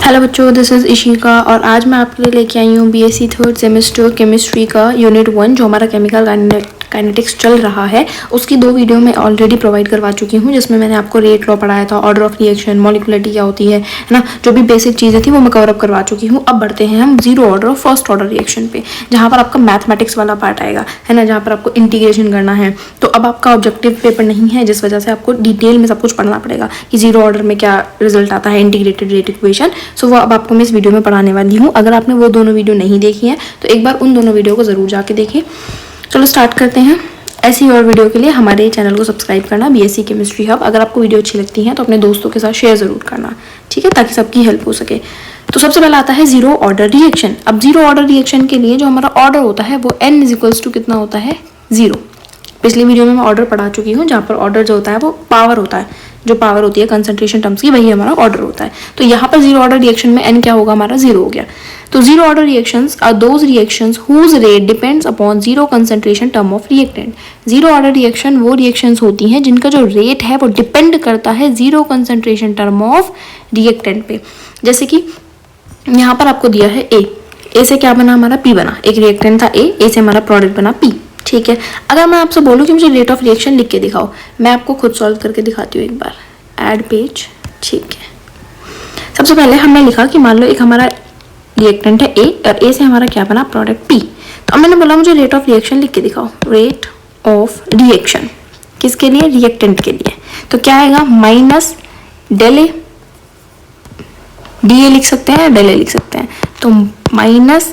Hello बच्चों, this is Ishika और आज मैं आपके लिए लेके आई हूँ बीएससी थर्ड सेमेस्टर केमिस्ट्री का यूनिट 1 जो हमारा केमिकल काइनेटिक्स चल रहा है। उसकी 2 वीडियो मैं ऑलरेडी प्रोवाइड करवा चुकी हूँ, जिसमें मैंने आपको रेट लॉ पढ़ाया था, ऑर्डर ऑफ रिएक्शन, मॉलिक्युलरिटी क्या होती है ना, जो भी बेसिक चीज़ें थी वो मैं कवर अप करवा चुकी हूँ। अब बढ़ते हैं हम जीरो ऑर्डर और फर्स्ट ऑर्डर रिएक्शन पे, जहाँ पर आपका मैथमेटिक्स वाला पार्ट आएगा, है ना, जहाँ पर आपको इंटीग्रेशन करना है। तो अब आपका ऑब्जेक्टिव पेपर नहीं है, जिस वजह से आपको डिटेल में सब कुछ पढ़ना पड़ेगा कि जीरो ऑर्डर में क्या रिजल्ट आता है, इंटीग्रेटेड रेट इक्वेशन। सो वो अब आपको मैं इस वीडियो में पढ़ाने वाली हूँ। अगर आपने वो दोनों वीडियो नहीं देखी है तो एक बार उन दोनों वीडियो को ज़रूर जाके देखें। चलो स्टार्ट करते हैं। ऐसी और वीडियो के लिए हमारे चैनल को सब्सक्राइब करना, बीएससी केमिस्ट्री हब। अगर आपको वीडियो अच्छी लगती है तो अपने दोस्तों के साथ शेयर ज़रूर करना, ठीक है, ताकि सबकी हेल्प हो सके। तो सबसे पहला आता है जीरो ऑर्डर रिएक्शन। अब जीरो ऑर्डर रिएक्शन के लिए जो हमारा ऑर्डर होता है वो n इक्वल्स टू कितना होता है, 0। पिछली वीडियो में मैं ऑर्डर पढ़ा चुकी हूँ, जहाँ पर ऑर्डर जो होता है वो पावर होता है, जो पावर होती है कंसंट्रेशन टर्म्स की, वही हमारा ऑर्डर होता है। तो यहाँ पर जीरो ऑर्डर रिएक्शन में n क्या होगा, हमारा 0 हो गया। तो zero order reactions are those reactions whose rate depends upon zero concentration term of reactant. Zero order reaction वो रिएक्शंस होती हैं जिनका जो रेट है वो डिपेंड करता है zero concentration term of reactant पे। जैसे कि यहाँ पर आपको दिया है ए से क्या बना, हमारा पी बना, एक रिएक्टेंट था ए से हमारा प्रोडक्ट बना पी, ठीक है। अगर मैं आपसे बोलूँ कि मुझे रेट ऑफ रिएक्शन लिख के दिखाओ, मैं आपको खुद सॉल्व करके दिखाती हूँ एक बार। ऐड पेज, ठीक है। सबसे पहले हमने लिखा कि मान लो एक हमारा रिएक्टेंट है ए और ए से हमारा क्या बना, प्रोडक्ट पी। तो अब मैंने बोला मुझे रेट ऑफ रिएक्शन लिख के दिखाओ। रेट ऑफ रिएक्शन किसके लिए, रिएक्टेंट के लिए। तो क्या आएगा, minus del A, D A लिख सकते हैं, डेल ए लिख सकते हैं। तो minus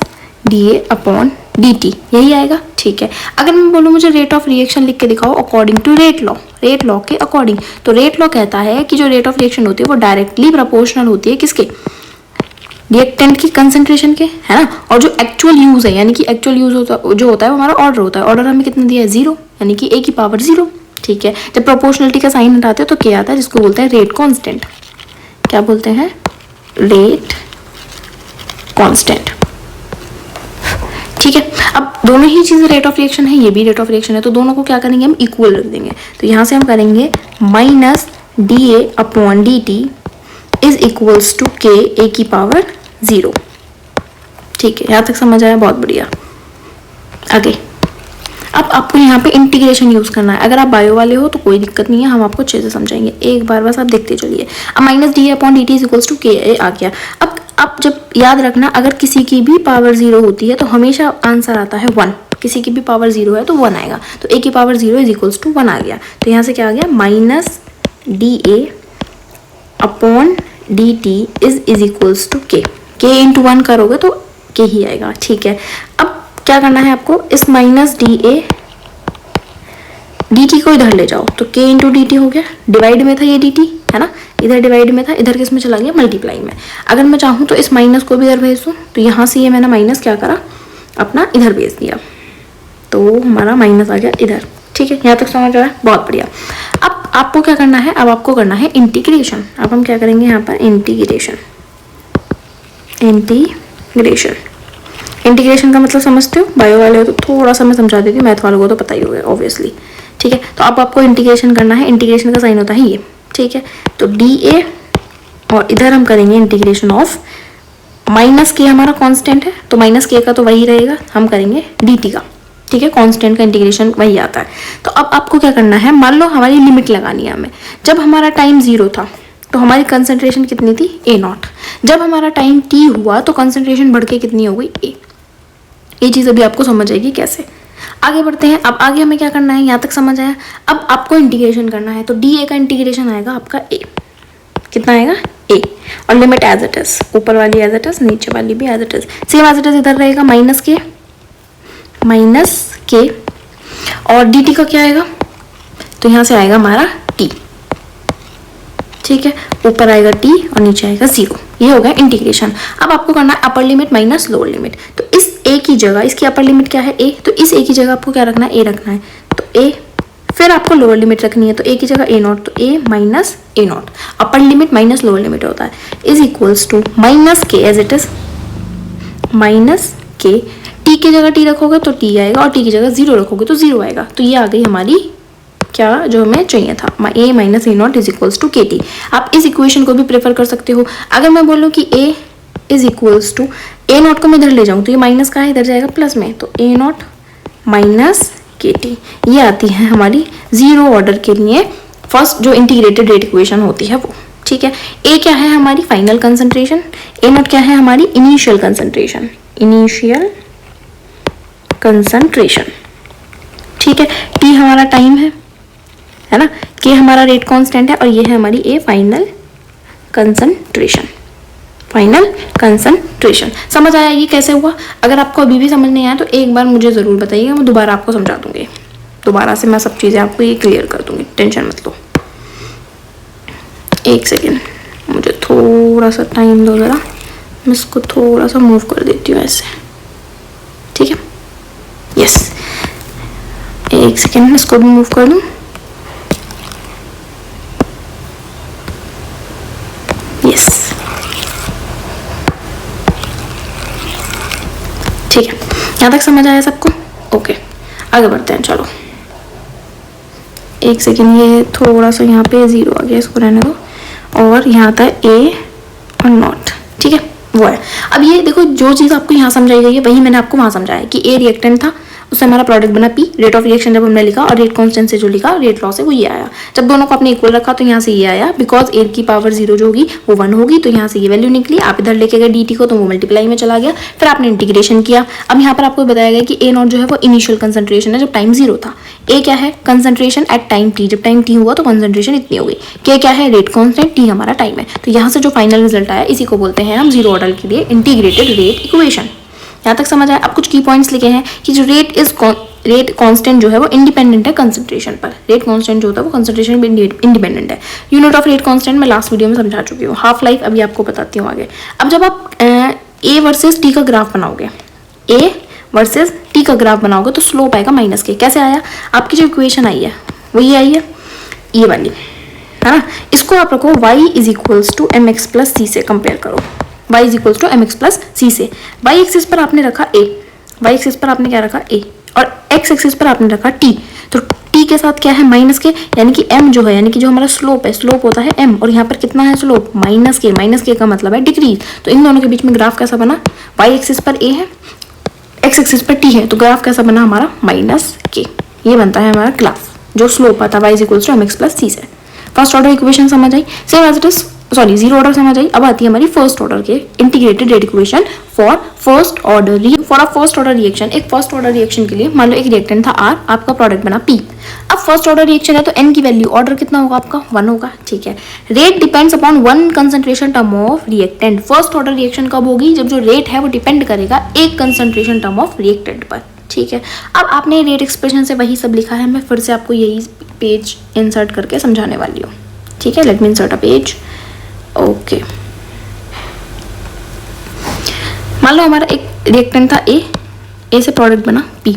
D A upon D T, यही आएगा, ठीक है। अगर मैं बोलूँ मुझे रेट ऑफ रिएक्शन लिख के दिखाओ अकॉर्डिंग टू रेट लॉ के अकॉर्डिंग, तो रेट लॉ कहता है कि जो रेट ऑफ रिएक्शन होती है वो डायरेक्टली प्रोपोर्शनल होती है किसके, रिएक्टेंट की कंसंट्रेशन के, है ना। और जो एक्चुअल यूज है, यानी कि एक्चुअल यूज जो होता है वो हमारा ऑर्डर होता है। ऑर्डर हमें कितना दिया है, 0, यानी कि ए की पावर 0, ठीक है। जब प्रोपोर्शनलिटी का साइन हटाते हो तो क्या आता है, जिसको बोलते हैं रेट कांस्टेंट। क्या बोलते हैं, रेट कांस्टेंट, ठीक है। अब दोनों ही चीजें रेट ऑफ रिएक्शन है, ये भी रेट ऑफ रिएक्शन है, तो दोनों को क्या करेंगे, हम इक्वल रख देंगे। तो यहाँ से हम करेंगे minus D A upon D T is equals to K A की पावर 0, ठीक है। यहाँ तक समझ आया, बहुत बढ़िया। आगे अब आपको यहाँ पे इंटीग्रेशन यूज करना है। अगर आप बायो वाले हो तो कोई दिक्कत नहीं है, हम आपको अच्छे से समझाएंगे, एक बार बस आप देखते चलिए। अब minus D A upon D T is equals to K A आ गया। अब जब याद रखना, अगर किसी की भी पावर 0 होती है तो हमेशा आंसर आता है 1। किसी की भी पावर 0 है तो 1 आएगा। तो ए की पावर 0 इज इक्वल्स टू 1 आ गया। तो यहाँ से क्या आ गया, minus D A upon D T is equals to K into 1 करोगे तो के ही आएगा, ठीक है। अब क्या करना है आपको, इस minus D A D T को इधर ले जाओ, तो के इंटू डी टी हो गया। डिवाइड में था ये डी टी, है ना, इधर डिवाइड में था, इधर किस में चला गया, मल्टीप्लाई में। अगर मैं चाहूँ तो इस माइनस को भी इधर भेज दूँ, तो यहाँ से ये मैंने माइनस क्या करा, अपना इधर भेज दिया, तो हमारा माइनस आ गया इधर, ठीक है। यहाँ तक समझ आया, बहुत बढ़िया। अब आपको क्या करना है, अब आपको करना है इंटीग्रेशन। अब हम क्या करेंगे यहाँ पर, इंटीग्रेशन का मतलब समझते हो, बायो वाले हो तो थोड़ा सा मैं समझा देती हूँ, मैथ वालों को तो पता ही होगा ऑब्वियसली, ठीक है। तो अब आपको इंटीग्रेशन करना है, इंटीग्रेशन का साइन होता है ये, ठीक है। तो डी ए और इधर हम करेंगे इंटीग्रेशन ऑफ माइनस के, हमारा कांस्टेंट है तो माइनस के का तो वही रहेगा, हम करेंगे डी टी का, ठीक है। कांस्टेंट का इंटीग्रेशन वही आता है। तो अब आपको क्या करना है, मान लो हमारी लिमिट लगानी है हमें। जब हमारा टाइम 0 था तो हमारी कंसंट्रेशन कितनी थी, A0। जब हमारा टाइम t हुआ तो कंसंट्रेशन बढ़ के कितनी हो गई, A। ये चीज़ अभी आपको समझ आएगी कैसे। आगे बढ़ते हैं। अब आगे हमें क्या करना है, यहाँ तक समझ आया। अब आपको इंटीग्रेशन करना है, तो डी ए का इंटीग्रेशन आएगा आपका A, कितना आएगा, A, और लिमिट एज इट इज, ऊपर वाली एज इट इज, नीचे वाली भी as it is, same as it is इधर रहेगा, माइनस के और डी टी का क्या आएगा, तो यहाँ से आएगा हमारा t, ठीक है। ऊपर आएगा t और नीचे आएगा 0, ये हो गया इंटीग्रेशन। अब आपको करना है upper limit minus lower limit. तो इस a की जगह, इसकी अपर लिमिट क्या है, a, तो इस a की जगह आपको क्या रखना है, a रखना है, तो a। फिर आपको लोअर लिमिट रखनी है, तो a की जगह A0, तो a minus A0, upper limit minus lower limit होता है, इज इक्वल्स टू माइनस के एज इट इज, माइनस के, t की जगह t रखोगे तो t आएगा और t की जगह 0 रखोगे तो 0 आएगा। तो ये आ गई हमारी क्या जो हमें चाहिए था, a minus A not is equals to K T. आप इस इक्वेशन को भी प्रेफर कर सकते हो। अगर मैं बोलूँ कि a is equals to A not को मैं इधर ले जाऊँ तो ये माइनस का है, इधर जाएगा प्लस में, तो ए नॉट माइनस के टी, ये आती है हमारी जीरो ऑर्डर के लिए फर्स्ट जो इंटीग्रेटेड रेट इक्वेशन होती है वो। ठीक है, ए क्या है हमारी फाइनल कंसंट्रेशन, ए नॉट क्या है हमारी इनिशियल कंसंट्रेशन, इनिशियल कंसंट्रेशन। ठीक है, टी हमारा टाइम है ना, के हमारा रेट कांस्टेंट है और ये है हमारी A final concentration, final concentration. समझ आया ये कैसे हुआ? अगर आपको अभी भी समझ नहीं आया तो एक बार मुझे ज़रूर बताइएगा, मैं दोबारा आपको समझा दूंगी, दोबारा से मैं सब चीज़ें आपको ये क्लियर कर दूंगी, टेंशन मत लो। एक सेकेंड, मुझे थोड़ा सा टाइम दो ज़रा, मैं इसको थोड़ा सा मूव कर देती हूँ ऐसे। ठीक है, यस, एक सेकेंड में इसको भी मूव कर दूँ। यस, ठीक है, यहाँ तक समझ आया सबको? ओके, आगे बढ़ते हैं। चलो एक सेकेंड, ये थोड़ा सा यहाँ पे जीरो आ गया, इसको रहने दो, और यहाँ आता है ए और नॉट। ठीक है, वो है। अब ये देखो, जो चीज़ आपको यहाँ समझाई गई है वही मैंने आपको वहाँ समझाया है कि ए रिएक्टेंट था, उससे हमारा प्रोडक्ट बना पी, रेट ऑफ रिएक्शन जब हमने लिखा, और रेट कांस्टेंट से जो लिखा रेट लॉस है वो ये आया। जब दोनों को आपने इक्वल रखा तो यहाँ से ये आया, बिकॉज ए की पावर जीरो जो होगी वो 1 होगी, तो यहाँ से ये वैल्यू निकली। आप इधर लेके गए डी टी को तो वो मल्टीप्लाई में चला गया, फिर आपने इंटीग्रेशन किया। अब यहाँ पर आपको बताया गया कि ए नॉट जो है वो इनिशियल कंसंट्रेशन है जब टाइम जीरो था, ए क्या है कंसंट्रेशन एट टाइम टी, जब टाइम टी हुआ तो कंसंट्रेशन इतनी हो गई, के क्या है रेट कांस्टेंट, टी हमारा टाइम है। तो यहाँ से जो फाइनल रिजल्ट आया इसी को बोलते हैं हम जीरो ऑर्डर के लिए इंटीग्रेटेड रेट इक्वेशन। यहाँ तक समझ आया? अब कुछ की पॉइंट्स लिखे हैं कि जो रेट कांस्टेंट जो है वो इंडिपेंडेंट है कंसंट्रेशन पर, रेट कांस्टेंट जो होता है वो कंसंट्रेशन पर इंडिपेंडेंट है। यूनिट ऑफ रेट कांस्टेंट मैं लास्ट वीडियो में समझा चुकी हूँ, हाफ लाइफ अभी आपको बताती हूँ आगे। अब जब आप ए वर्सेस टी का ग्राफ बनाओगे, ए वर्सेस टी का ग्राफ बनाओगे तो स्लोप आएगा माइनस के। कैसे आया? आपकी जो इक्वेशन आई है वो ये आई है, ये वाली है ना, इसको आप रखो y is equals to M X plus C से कंपेयर करो, y is equals to M X plus C से। y एक्सिस पर आपने रखा a, y एक्सिस पर आपने क्या रखा a, और x एक्सिस पर आपने रखा t। तो t के साथ क्या है माइनस के, यानी कि m जो है, यानी कि जो हमारा स्लोप है, स्लोप होता है m, और यहाँ पर कितना है स्लोप माइनस के, माइनस के का मतलब है डिक्रीज। तो इन दोनों के बीच में ग्राफ कैसा बना, y एक्सिस पर a है, x एक्सिस पर t है, तो ग्राफ कैसा बना हमारा माइनस के, ये बनता है हमारा ग्राफ जो स्लोप आता है y is equals to M X plus C से। फर्स्ट ऑर्डर इक्वेशन समझ आई, same as it is, sorry zero order समझ आई। अब आती है हमारी फर्स्ट ऑर्डर के integrated rate equation for first order reaction. एक फर्स्ट ऑर्डर रिएक्शन के लिए मान लो एक रिएक्टेंट था R, आपका प्रोडक्ट बना P। अब फर्स्ट ऑर्डर रिएक्शन है तो N की वैल्यू ऑर्डर कितना होगा आपका 1 होगा। ठीक है, rate depends upon one concentration term of reactant. First order reaction कब होगी, जब जो रेट है वो डिपेंड करेगा एक कंसंट्रेशन टर्म ऑफ रिएक्टेंट पर। ठीक है, अब आपने रेट एक्सप्रेशन से वही सब लिखा है, मैं फिर से आपको यही पेज इंसर्ट करके समझाने वाली हूँ। ठीक है, let me insert a page. Okay, मान लो हमारा एक रिएक्टेंट था ए से प्रोडक्ट बना पी।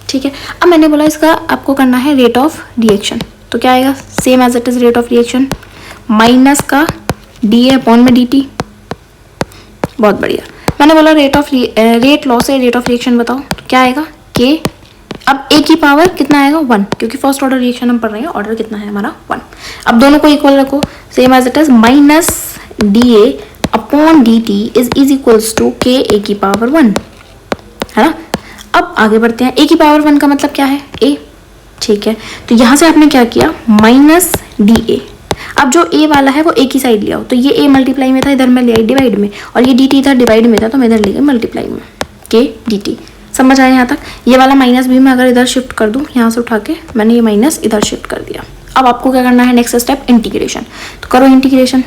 ठीक है, अब मैंने बोला इसका आपको करना है रेट ऑफ रिएक्शन, तो क्या आएगा same as it is rate of reaction minus का डी ए अपॉन में डी टी। बहुत बढ़िया, मैंने बोला रेट लॉस है रेट ऑफ रिएक्शन बताओ, तो क्या आएगा के। अब ए की पावर कितना आएगा 1, क्योंकि फर्स्ट ऑर्डर रिएक्शन हम पढ़ रहे हैं, ऑर्डर कितना है हमारा 1। अब दोनों को इक्वल रखो, same as it is minus D A upon D T is equals to K A की पावर 1, है ना। अब आगे बढ़ते हैं, ए की पावर 1 का मतलब क्या है ए। ठीक है, तो यहाँ से आपने क्या किया माइनस डी ए। अब जो ए वाला है वो ए की साइड लिया हो, तो ये ए मल्टीप्लाई में था, इधर मैं ले आई डिवाइड में, और ये डी टी इधर डिवाइड में था तो मैं इधर ले गई मल्टीप्लाई में, के डी टी। समझ आया यहाँ तक? ये वाला माइनस भी मैं अगर इधर शिफ्ट कर दूँ, यहाँ से उठा के मैंने ये माइनस इधर शिफ्ट कर दिया। अब आपको क्या करना है नेक्स्ट स्टेप इंटीग्रेशन, तो करो इंटीग्रेशन।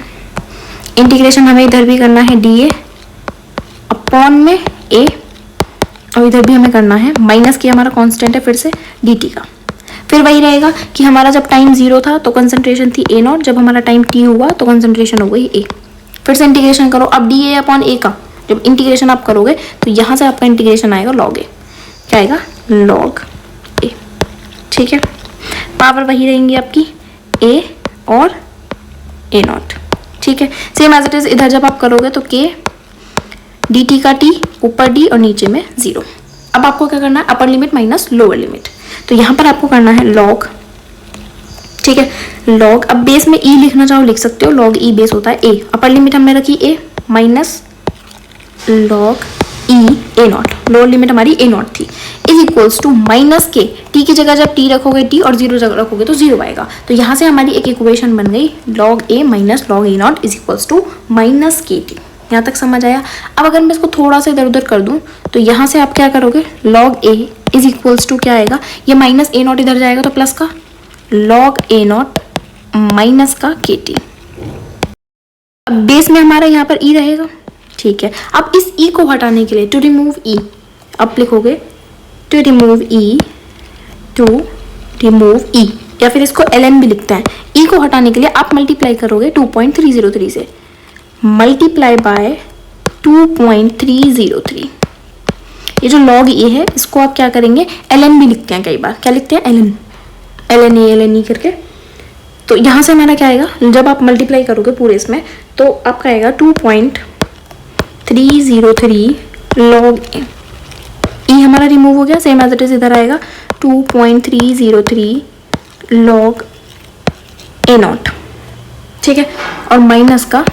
इंटीग्रेशन हमें इधर भी करना है डी ए अपॉन में ए, और इधर भी हमें करना है माइनस की हमारा कांस्टेंट है फिर से डी टी का। फिर वही रहेगा कि हमारा जब टाइम 0 था तो कंसंट्रेशन थी ए नॉट, जब हमारा टाइम टी हुआ तो कंसंट्रेशन हो गई ए। फिर से इंटीग्रेशन करो, अब डी ए अपॉन ए का जब इंटीग्रेशन आप करोगे तो यहाँ से आपका इंटीग्रेशन आएगा लॉग ए, क्या आएगा लॉग ए। ठीक है, पावर वही रहेंगी आपकी ए और ए नॉट। ठीक है, सेम एज इट इज इधर जब आप करोगे तो के डी टी का टी, ऊपर डी और नीचे में 0। अब आपको क्या करना है upper limit minus lower limit, तो यहाँ पर आपको करना है लॉग ठीक है। लॉग, अब बेस में ई लिखना चाहो लिख सकते हो, लॉग ई बेस होता है ए, अपर लिमिट हमने रखी A minus log E A naught, lower limit हमारी ए नॉट थी, is equals to minus K, T की जगह जब टी रखोगे टी और जीरो जगह रखोगे तो जीरो आएगा, तो यहाँ से हमारी एक इक्वेशन बन गई log A minus log A not is equals to minus K T. यहाँ तक समझ आया। अब अगर मैं इसको थोड़ा सा इधर उधर कर दूँ तो यहाँ से आप क्या करोगे, log A is equals to क्या आएगा, ये माइनस ए नॉट इधर जाएगा तो प्लस का लॉग ए नॉट माइनस का के टी। अब बेस में हमारा यहाँ पर ई रहेगा, ठीक है। अब इस ई को हटाने के लिए टू रिमूव ई, अब लिखोगे to remove E, to remove E, या फिर इसको एल एन भी लिखते हैं। ई को हटाने के लिए आप मल्टीप्लाई करोगे 2.303 से, मल्टीप्लाई बाय 2.303। ये जो लॉग ए है इसको आप क्या करेंगे, एल एन भी लिखते हैं कई बार, क्या लिखते हैं एल एन ई करके। तो यहाँ से हमारा क्या आएगा, जब आप मल्टीप्लाई करोगे पूरे इसमें तो आपका आएगा 2.303 लॉग ए, ई हमारा रिमूव हो गया, सेम एज इट इज इधर आएगा 2.303 लॉग ए नॉट, ठीक है, और माइनस का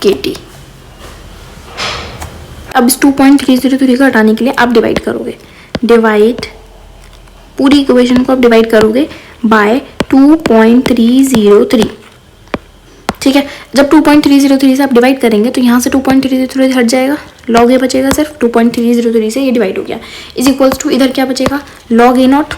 के टी। अब इस 2.303 को हटाने के लिए आप डिवाइड करोगे, डिवाइड पूरी इक्वेशन को आप डिवाइड करोगे बाय 2.303, ठीक है। जब 2.303 से आप डिवाइड करेंगे तो यहाँ से 2.303 हट जाएगा, लॉग ए बचेगा सिर्फ 2.303 से, ये डिवाइड हो गया, इज इक्वल्स टू इधर क्या बचेगा लॉग ए नॉट,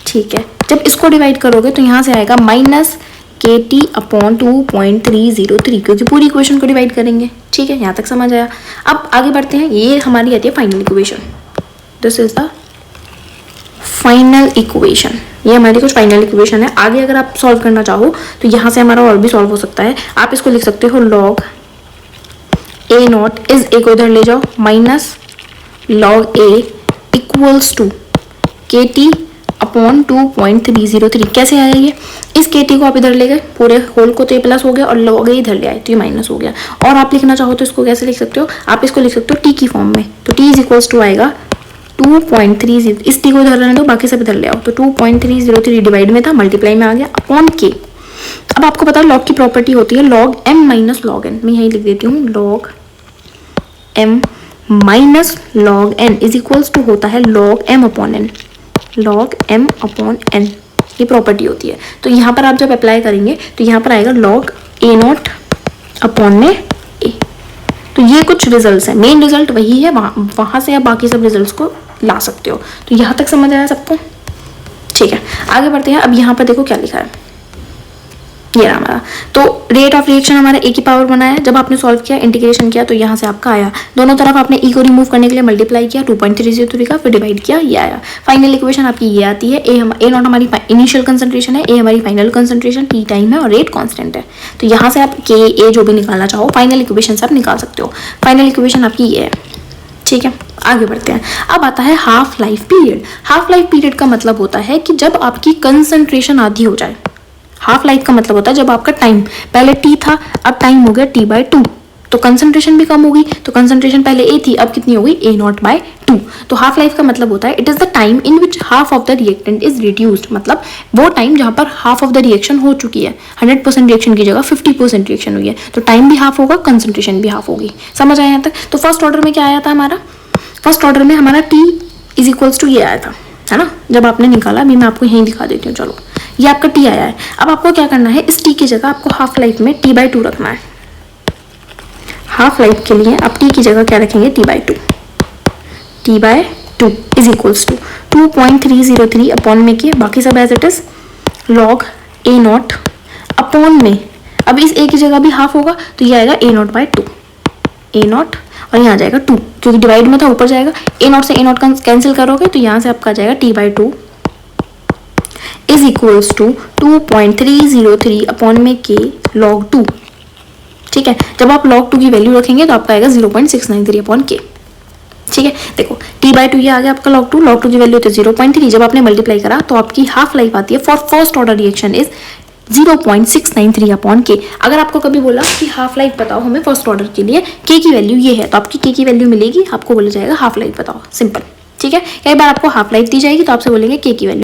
ठीक है। जब इसको डिवाइड करोगे तो यहाँ से आएगा माइनस के टी अपॉन 2.303, क्योंकि पूरी इक्वेशन को डिवाइड करेंगे, ठीक है। यहाँ तक समझ आया। अब आगे बढ़ते हैं, ये हमारी आती है final equation, this is the final equation, ये हमारी कुछ फाइनल इक्वेशन है। आगे अगर आप सॉल्व करना चाहो तो यहाँ से हमारा और भी सॉल्व हो सकता है। आप इसको लिख सकते हो log A not is A को इधर ले जाओ minus log A equals to K T upon 2.303। कैसे आया ये, इस के टी को आप इधर ले गए, पूरे होल को तो ये प्लस हो गया और लॉग ए इधर ले आए तो ये माइनस हो गया। और आप लिखना चाहो तो इसको कैसे लिख सकते हो, आप इसको लिख सकते हो टी की फॉर्म में, तो टी इज इक्वल्स टू आएगा 2.30, इस टी को इधर रहने दो, बाकी सब इधर ले आओ, तो 2.303 डिवाइड में था, मल्टीप्लाई में आ गया अपॉन के। अब आपको पता है लॉग की प्रॉपर्टी होती है log M minus log N, मैं यही लिख देती हूँ log M minus log N is equals to होता है log M upon N, log M upon N, ये प्रॉपर्टी होती है। तो यहाँ पर आप जब अप्लाई करेंगे तो यहाँ पर आएगा लॉग ए नॉट अपॉन में ए। तो ये कुछ रिजल्ट्स हैं, मेन रिजल्ट वही है, वहाँ से आप बाकी सब रिजल्ट्स को ला सकते हो। तो यहाँ तक समझ आया सबको, ठीक है। आगे बढ़ते हैं। अब यहाँ पर देखो क्या लिखा है, ये रहा हमारा, तो रेट ऑफ रिएक्शन हमारा ए की पावर बनाया, जब आपने सॉल्व किया इंटीग्रेशन किया तो यहाँ से आपका आया, दोनों तरफ आपने ई को रिमूव करने के लिए मल्टीप्लाई किया 2.303 का, फिर डिवाइड किया, ये आया। फाइनल इक्वेशन आपकी ये आती है, ए नॉट हमारी इनिशियल कंसंट्रेशन है, ए हमारी फाइनल कंसंट्रेशन, टी टाइम है और रेट कांस्टेंट है। तो यहाँ से आप के ए जो भी निकालना चाहो फाइनल इक्वेशन से आप निकाल सकते हो। फाइनल इक्वेशन आपकी ये है, ठीक है। आगे बढ़ते हैं। अब आता है half life period. Half life period का मतलब होता है कि जब आपकी कंसंट्रेशन आधी हो जाए। हाफ लाइफ का मतलब होता है जब आपका टाइम, पहले टी था अब टाइम हो गया t/2, तो कंसंट्रेशन भी कम होगी, तो कंसंट्रेशन पहले ए थी अब कितनी हो गई A0/2। तो हाफ लाइफ का मतलब होता है it is the time in which half of the reactant is reduced, मतलब वो टाइम जहाँ पर हाफ ऑफ द रिएक्शन हो चुकी है, 100% रिएक्शन की जगह 50% रिएक्शन हुई है, तो टाइम भी हाफ होगा, कंसंट्रेशन भी हाफ होगी। समझ आया यहाँ तक। तो फर्स्ट ऑर्डर में क्या आया था हमारा, फर्स्ट ऑर्डर में हमारा t इज इक्वल्स टू ये आया था, है ना, जब आपने निकाला। अभी मैं आपको यहीं दिखा देती हूँ, चलो ये आपका t आया है। अब आपको क्या करना है, इस t की जगह आपको हाफ लाइफ में t/2 रखना है। हाफ लाइफ के लिए आप t की जगह क्या रखेंगे t/2, t/2 is equals to 2.303 upon में के, बाकी सब as it is log A not upon में, अब इस a की जगह भी हाफ होगा तो ये आएगा A0/2, ए नॉट और यहाँ आ जाएगा 2, क्योंकि डिवाइड में था ऊपर जाएगा, ए नॉट से ए नॉट कैंसिल करोगे तो यहाँ से आपका जाएगा t/2 is equals to 2.303 upon में के log 2, ठीक है। जब आप log 2 की वैल्यू रखेंगे तो आपका आएगा 0.693 अपॉन के, ठीक है। देखो t/2 ये आ गया आपका log 2 की वैल्यू होती है 0.3, जब आपने मल्टीप्लाई करा तो आपकी हाफ लाइफ आती है for first order reaction is 0.693 upon के। अगर आपको कभी बोला कि हाफ लाइफ बताओ हमें फर्स्ट ऑर्डर के लिए, के की वैल्यू ये है, तो आपकी के की वैल्यू मिलेगी, आपको बोला जाएगा हाफ लाइफ बताओ, सिंपल, ठीक है। कई बार आपको हाफ लाइफ दी जाएगी तो आपसे बोलेंगे के की वैल्यू,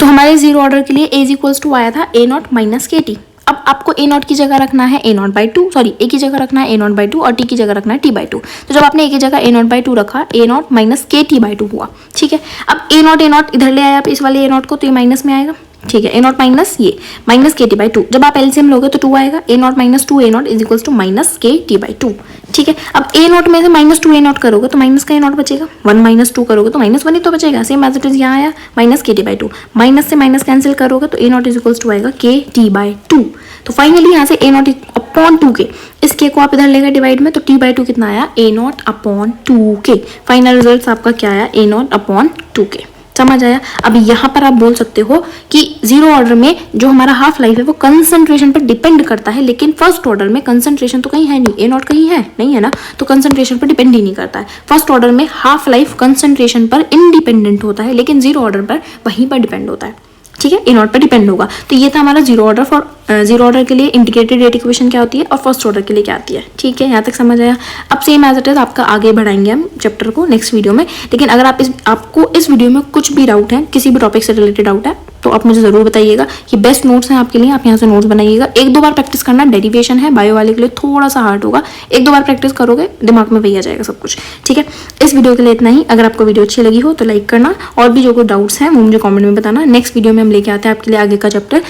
तो हमारे जीरो ऑर्डर के लिए ए इज इक्वल्स टू आया था ए नॉट माइनस के टी। अब आपको ए नॉट की जगह रखना है A not by two, sorry ए की जगह रखना है ए नॉट बाई टू और टी की जगह रखना है टी बाई टू। तो जब आपने ए की जगह ए नॉट बाई टू रखा, ए naught minus K T by to हुआ, ठीक है। अब ए नॉट इधर ले आया आप इस वाले ए नॉट को, तो ये माइनस में आएगा, ठीक है। ए नॉट माइनस ये minus K T by two, जब आप एलसीएम लोगे तो टू आएगा, A naught minus two A not is equals to minus K T by two, ठीक है। अब ए नॉट में से माइनस टू ए नॉट करोगे तो माइनस का ए नॉट बचेगा, वन माइनस टू करोगे तो माइनस वन ही तो बचेगा, सेम एज इट इज यहाँ आया minus K T by to, minus से माइनस कैंसिल करोगे तो ए नॉट इज इक्वल्स टू आएगा के टी बाई टू। तो फाइनली यहाँ से ए नॉट अपॉन टू के, इस के को आप इधर लेकर डिवाइड में, तो टी बाई टू कितना आया, ए नॉट अपॉन टू के। फाइनल रिजल्ट आपका क्या आया, ए नॉट अपॉन टू के। समझ आया। अब यहाँ पर आप बोल सकते हो कि जीरो ऑर्डर में जो हमारा हाफ लाइफ है वो कंसंट्रेशन पर डिपेंड करता है, लेकिन फर्स्ट ऑर्डर में कंसंट्रेशन तो कहीं है नहीं, ए नॉट कहीं है नहीं, है ना, तो कंसंट्रेशन पर डिपेंड ही नहीं करता है। फर्स्ट ऑर्डर में हाफ लाइफ कंसंट्रेशन पर इंडिपेंडेंट होता है, लेकिन जीरो ऑर्डर पर वहीं पर डिपेंड होता है, ठीक है, ए नॉट पर डिपेंड होगा। तो ये था हमारा zero order. For zero order के लिए इंटीग्रेटेड रेट इक्वेशन क्या होती है और फर्स्ट ऑर्डर के लिए क्या आती है, ठीक है, यहाँ तक समझ आया। अब सेम एज इट इज आपका आगे बढ़ाएंगे हम चैप्टर को नेक्स्ट वीडियो में। लेकिन अगर आपको इस वीडियो में कुछ भी डाउट है, किसी भी टॉपिक से रिलेटेड डाउट है, तो आप मुझे जरूर बताइएगा। ये बेस्ट नोट्स हैं आपके लिए, आप यहाँ से नोट्स बनाइएगा। एक दो बार प्रैक्टिस करना, डेरिवेशन है बायो वाले के लिए थोड़ा सा हार्ड होगा, एक दो बार प्रैक्टिस करोगे दिमाग में वही आ जाएगा सब कुछ, ठीक है। इस वीडियो के लिए इतना ही। अगर आपको वीडियो अच्छी लगी हो तो लाइक करना, और भी जो कोई डाउट्स हैं वो मुझे कॉमेंट में बताना। नेक्स्ट वीडियो में हम लेके आते हैं आपके लिए आगे का चैप्टर।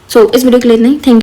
सो इस वीडियो के लिए इतना ही, थैंक यू।